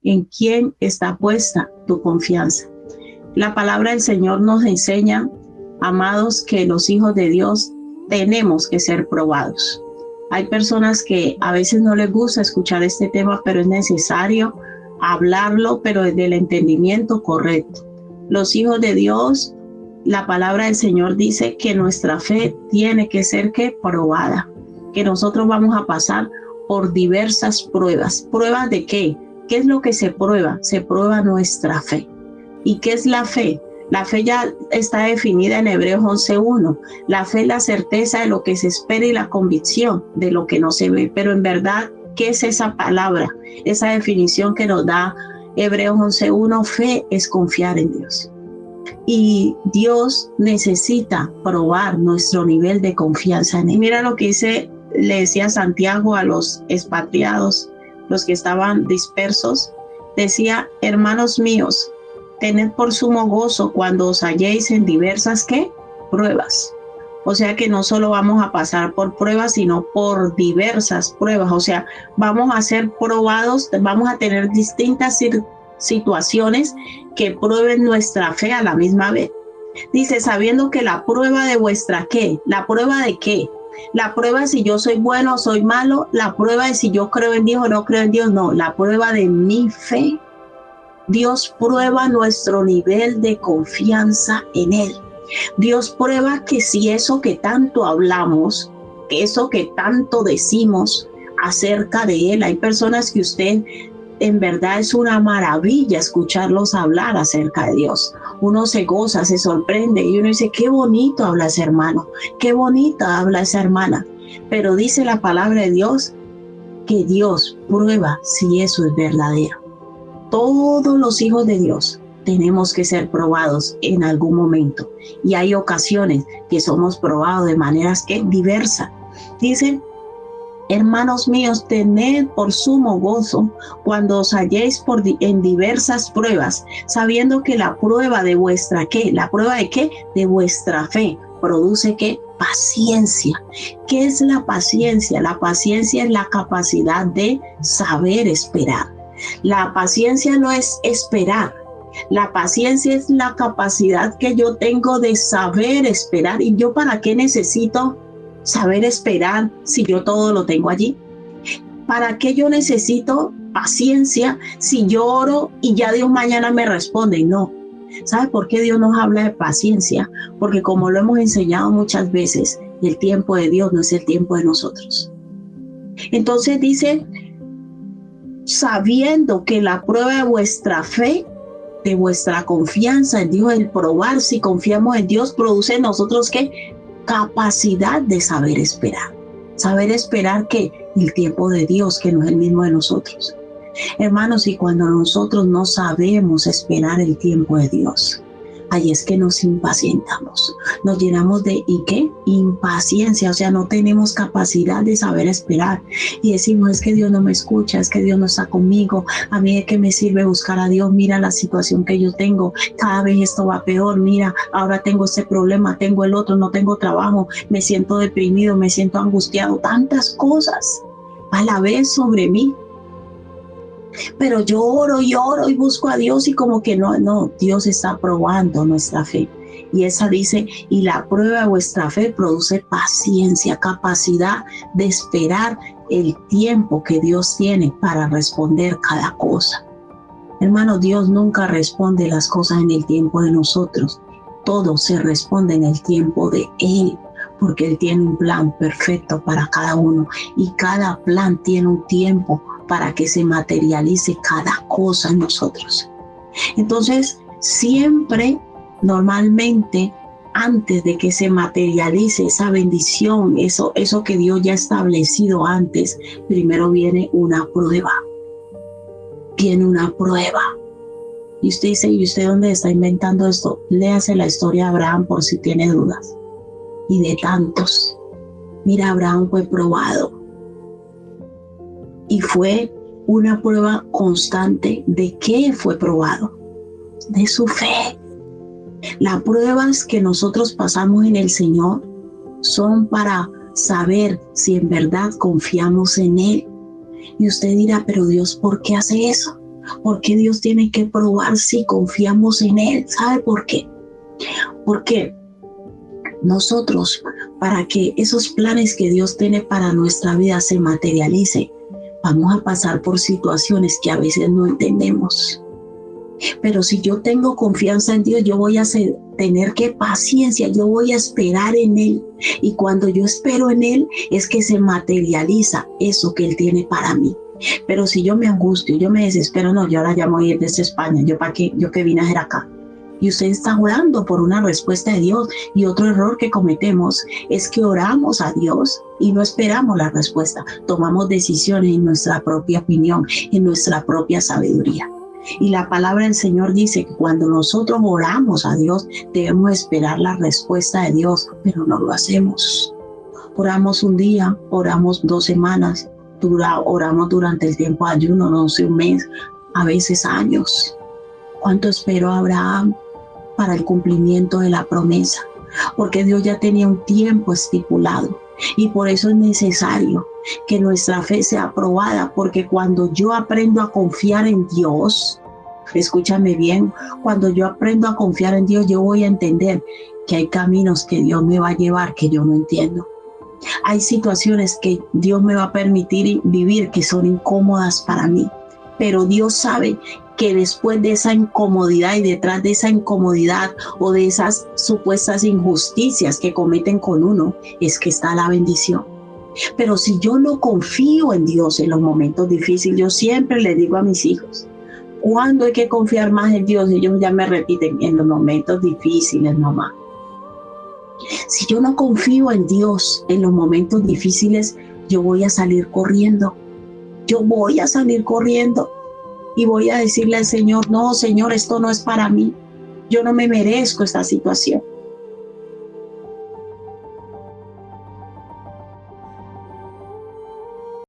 ¿En quién está puesta tu confianza? La palabra del Señor nos enseña, amados, que los hijos de Dios tenemos que ser probados. Hay personas que a veces no les gusta escuchar este tema, pero es necesario hablarlo, pero desde el entendimiento correcto. Los hijos de Dios, la palabra del Señor dice que nuestra fe tiene que ser probada, que nosotros vamos a pasar por diversas pruebas. ¿Pruebas de qué? ¿Qué es lo que se prueba? Se prueba nuestra fe. ¿Y qué es la fe? La fe ya está definida en Hebreos 11:1. La fe es la certeza de lo que se espera y la convicción de lo que no se ve. Pero en verdad, ¿qué es esa palabra? Esa definición que nos da Hebreos 11:1, fe es confiar en Dios. Y Dios necesita probar nuestro nivel de confianza en Él. Mira lo que le decía Santiago a los expatriados, los que estaban dispersos. Decía, hermanos míos, tened por sumo gozo cuando os halléis en diversas pruebas. O sea que no solo vamos a pasar por pruebas, sino por diversas pruebas. O sea, vamos a ser probados, vamos a tener distintas situaciones que prueben nuestra fe a la misma vez. Dice, sabiendo que la prueba de vuestra ¿la prueba de qué? La prueba de si yo soy bueno o soy malo, la prueba de si yo creo en Dios o no creo en Dios, no, la prueba de mi fe. Dios prueba nuestro nivel de confianza en Él. Dios prueba que si eso que tanto hablamos, que eso que tanto decimos acerca de Él, hay personas que usted en verdad es una maravilla escucharlos hablar acerca de Dios. Uno se goza, se sorprende y uno dice, qué bonito habla ese hermano, qué bonita habla esa hermana. Pero dice la palabra de Dios que Dios prueba si eso es verdadero. Todos los hijos de Dios tenemos que ser probados en algún momento y hay ocasiones que somos probados de maneras diversas. Dice, hermanos míos, tened por sumo gozo cuando os halléis en diversas pruebas, sabiendo que la prueba de vuestra ¿la prueba de qué? De vuestra fe produce paciencia. ¿Qué es la paciencia? La paciencia es la capacidad de saber esperar. La paciencia no es esperar. La paciencia es la capacidad que yo tengo de saber esperar. ¿Y yo para qué necesito saber esperar si yo todo lo tengo allí? ¿Para qué yo necesito paciencia si yo oro y ya Dios mañana me responde? No. ¿Sabe por qué Dios nos habla de paciencia? Porque como lo hemos enseñado muchas veces, el tiempo de Dios no es el tiempo de nosotros. Entonces dice, sabiendo que la prueba de vuestra fe, de vuestra confianza en Dios, el probar si confiamos en Dios, produce en nosotros capacidad de saber esperar. Saber esperar el tiempo de Dios, que no es el mismo de nosotros. Hermanos, y cuando nosotros no sabemos esperar el tiempo de Dios, ahí es que nos impacientamos, nos llenamos de impaciencia, o sea, no tenemos capacidad de saber esperar y decimos, es que Dios no me escucha, es que Dios no está conmigo, a mí de qué me sirve buscar a Dios, mira la situación que yo tengo, cada vez esto va peor, mira, ahora tengo este problema, tengo el otro, no tengo trabajo, me siento deprimido, me siento angustiado, tantas cosas a la vez sobre mí. Pero yo oro y busco a Dios y como que no, Dios está probando nuestra fe. Y esa dice, y la prueba de vuestra fe produce paciencia, capacidad de esperar el tiempo que Dios tiene para responder cada cosa. Hermano, Dios nunca responde las cosas en el tiempo de nosotros. Todo se responde en el tiempo de Él, porque Él tiene un plan perfecto para cada uno y cada plan tiene un tiempo para que se materialice cada cosa en nosotros. Entonces, siempre, normalmente, antes de que se materialice esa bendición, eso que Dios ya ha establecido antes, primero viene una prueba. Viene una prueba. Y usted dice, ¿y usted dónde está inventando esto? Léase la historia de Abraham por si tiene dudas. Y de tantos. Mira, Abraham fue probado. Y fue una prueba constante. ¿De qué fue probado? De su fe. Las pruebas que nosotros pasamos en el Señor son para saber si en verdad confiamos en Él. Y usted dirá, pero Dios, ¿por qué hace eso? ¿Por qué Dios tiene que probar si confiamos en Él? ¿Sabe por qué? Porque nosotros, para que esos planes que Dios tiene para nuestra vida se materialicen, vamos a pasar por situaciones que a veces no entendemos. Pero si yo tengo confianza en Dios, yo voy a tener paciencia, yo voy a esperar en Él. Y cuando yo espero en Él, es que se materializa eso que Él tiene para mí. Pero si yo me angustio, yo me desespero, no, yo ahora ya voy a ir desde España, ¿yo para qué? ¿Yo qué vine a hacer acá? Y usted está orando por una respuesta de Dios. Y otro error que cometemos es que oramos a Dios y no esperamos la respuesta. Tomamos decisiones en nuestra propia opinión, en nuestra propia sabiduría. Y la palabra del Señor dice que cuando nosotros oramos a Dios, debemos esperar la respuesta de Dios, pero no lo hacemos. Oramos un día, oramos 2 semanas, oramos durante el tiempo de ayuno, no sé, un mes, a veces años. ¿Cuánto esperó Abraham para el cumplimiento de la promesa? Porque Dios ya tenía un tiempo estipulado. Y por eso es necesario que nuestra fe sea probada, porque cuando yo aprendo a confiar en Dios, escúchame bien, cuando yo aprendo a confiar en Dios, yo voy a entender que hay caminos que Dios me va a llevar que yo no entiendo. Hay situaciones que Dios me va a permitir vivir que son incómodas para mí, pero Dios sabe que después de esa incomodidad y detrás de esa incomodidad o de esas supuestas injusticias que cometen con uno, es que está la bendición. Pero si yo no confío en Dios en los momentos difíciles, yo siempre les digo a mis hijos, ¿cuándo hay que confiar más en Dios? Ellos ya me repiten, en los momentos difíciles, mamá. Si yo no confío en Dios en los momentos difíciles, yo voy a salir corriendo. Yo voy a salir corriendo. Y voy a decirle al Señor, no, Señor, esto no es para mí. Yo no me merezco esta situación.